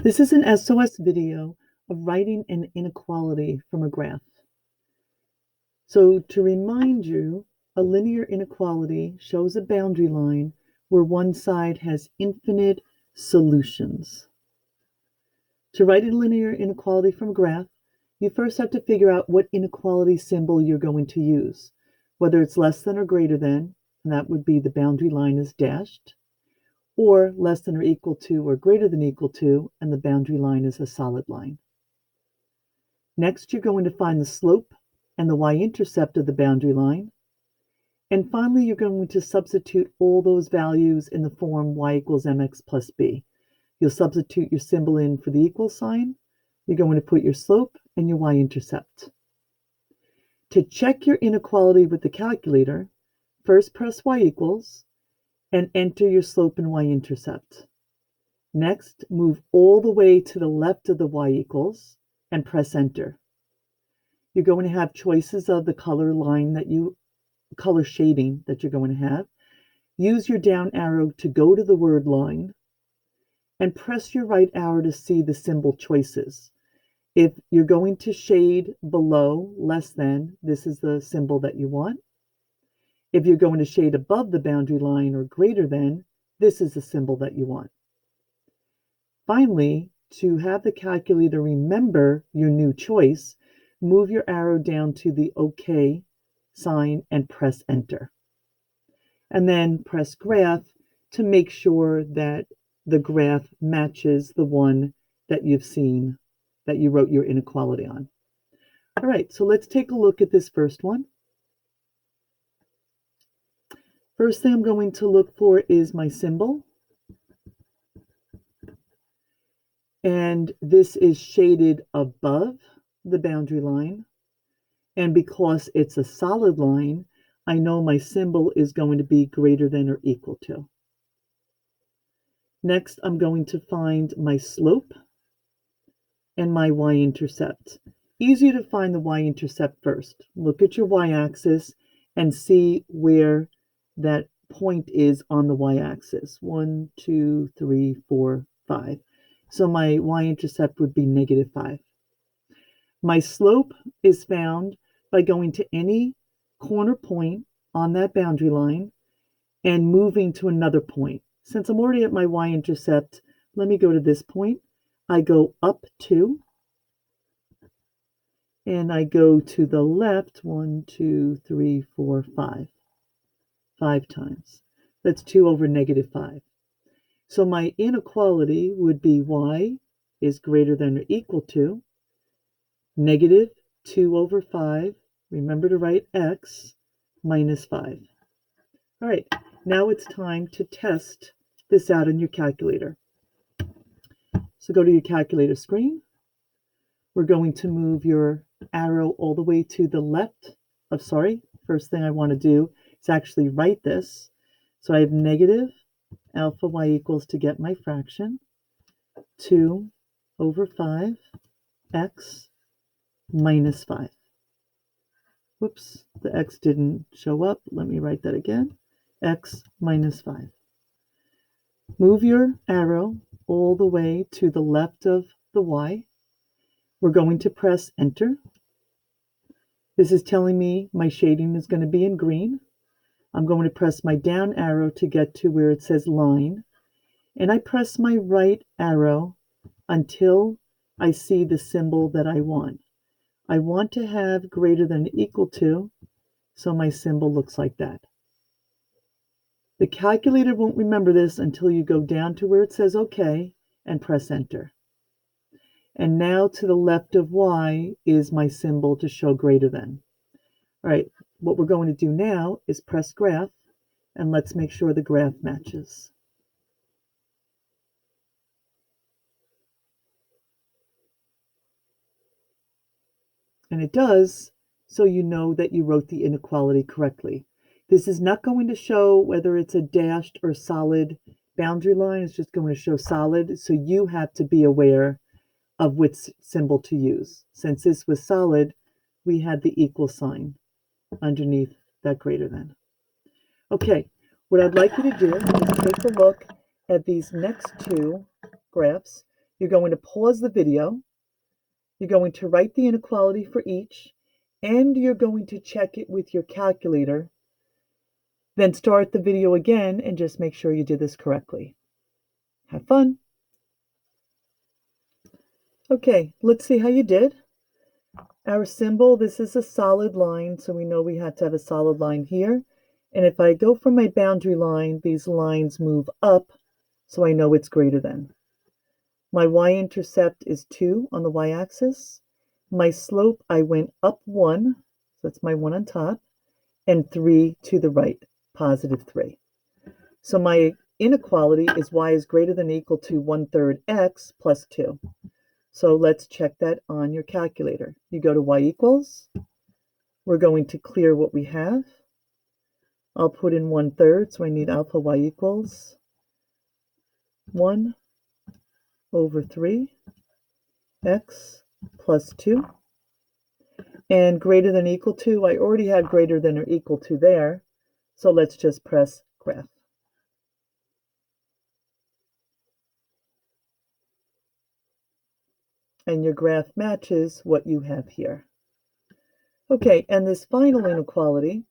This is an SOS video of writing an inequality from a graph. So to remind you, a linear inequality shows a boundary line where one side has infinite solutions. To write a linear inequality from a graph, you first have to figure out what inequality symbol you're going to use, whether it's less than or greater than, and that would be the boundary line is dashed, or less than or equal to or greater than equal to, and the boundary line is a solid line. Next, you're going to find the slope and the y-intercept of the boundary line. And finally, you're going to substitute all those values in the form y equals mx plus b. You'll substitute your symbol in for the equal sign. You're going to put your slope and your y-intercept. To check your inequality with the calculator, first press y equals and enter your slope and y-intercept. Next, move all the way to the left of the y equals and press enter. You're going to have choices of the color shading that you're going to have. Use your down arrow to go to the word line and press your right arrow to see the symbol choices. If you're going to shade below less than, this is the symbol that you want. If you're going to shade above the boundary line or greater than, this is the symbol that you want. Finally, to have the calculator remember your new choice, move your arrow down to the OK sign and press enter. And then press graph to make sure that the graph matches the one that you've seen that you wrote your inequality on. All right, so let's take a look at this first one. First thing I'm going to look for is my symbol. And this is shaded above the boundary line. And because it's a solid line, I know my symbol is going to be greater than or equal to. Next, I'm going to find my slope and my y-intercept. Easier to find the y-intercept first. Look at your y-axis and see where that point is on the y-axis. 1, 2, 3, 4, 5. So my y-intercept would be -5. My slope is found by going to any corner point on that boundary line and moving to another point. Since I'm already at my y-intercept, let me go to this point. I go up 2, and I go to the left 1, 2, 3, 4, 5. 5 times. That's 2 over -5. So my inequality would be y is greater than or equal to -2 over 5. Remember to write x minus 5. All right, now it's time to test this out in your calculator. So go to your calculator screen. We're going to move your arrow all the way to the left of, first thing I want to do is actually write this. So I have negative alpha y equals to get my fraction, 2 over 5 x minus 5. Whoops, the x didn't show up. Let me write that again. X minus 5. Move your arrow all the way to the left of the y. We're going to press enter. This is telling me my shading is going to be in green. I'm going to press my down arrow to get to where it says line. And I press my right arrow until I see the symbol that I want. I want to have greater than or equal to, so my symbol looks like that. The calculator won't remember this until you go down to where it says OK and press enter. And now to the left of y is my symbol to show greater than. All right, what we're going to do now is press graph, and let's make sure the graph matches. And it does, so you know that you wrote the inequality correctly. This is not going to show whether it's a dashed or solid boundary line. It's just going to show solid, so you have to be aware of which symbol to use. Since this was solid, we had the equal sign underneath that greater than. Okay, what I'd like you to do is take a look at these next two graphs. You're going to pause the video. You're going to write the inequality for each, and you're going to check it with your calculator. Then start the video again and just make sure you did this correctly. Have fun. Okay, let's see how you did. Our symbol, this is a solid line, so we know we had to have a solid line here. And if I go from my boundary line, these lines move up, so I know it's greater than. My y-intercept is 2 on the y-axis. My slope, I went up 1, so that's my 1 on top, and 3 to the right, positive 3. So my inequality is y is greater than or equal to 1/3 x plus 2. So let's check that on your calculator. You go to y equals. We're going to clear what we have. I'll put in 1/3, so I need alpha y equals 1 over 3 x plus 2. And greater than or equal to, I already had greater than or equal to there, so let's just press graph. And your graph matches what you have here. Okay, and this final inequality,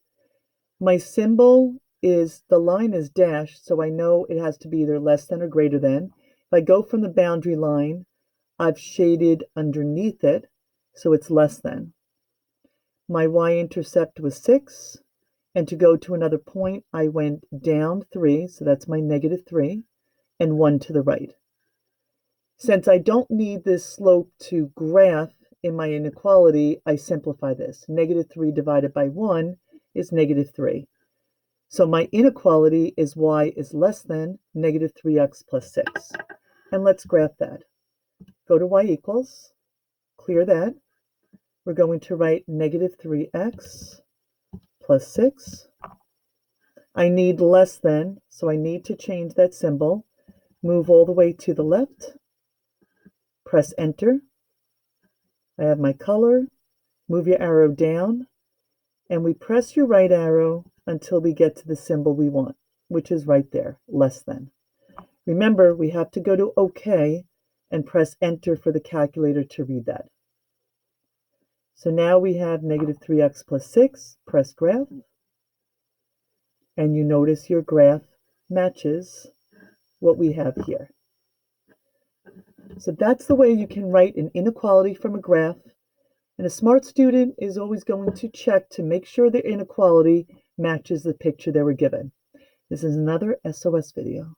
my symbol is, the line is dashed, so I know it has to be either less than or greater than. If I go from the boundary line, I've shaded underneath it, so it's less than. My y-intercept was 6, and to go to another point, I went down 3, so that's my negative 3, and 1 to the right. Since I don't need this slope to graph in my inequality, I simplify this. Negative 3 divided by 1 is negative 3. So my inequality is y is less than negative 3x plus 6. And let's graph that. Go to y equals, clear that. We're going to write negative 3x plus 6. I need less than, so I need to change that symbol. Move all the way to the left. Press enter. I have my color. Move your arrow down. And we press your right arrow until we get to the symbol we want, which is right there, less than. Remember, we have to go to OK and press enter for the calculator to read that. So now we have negative 3x plus 6. Press graph. And you notice your graph matches what we have here. So that's the way you can write an inequality from a graph. And a smart student is always going to check to make sure the inequality matches the picture they were given. This is another SOS video.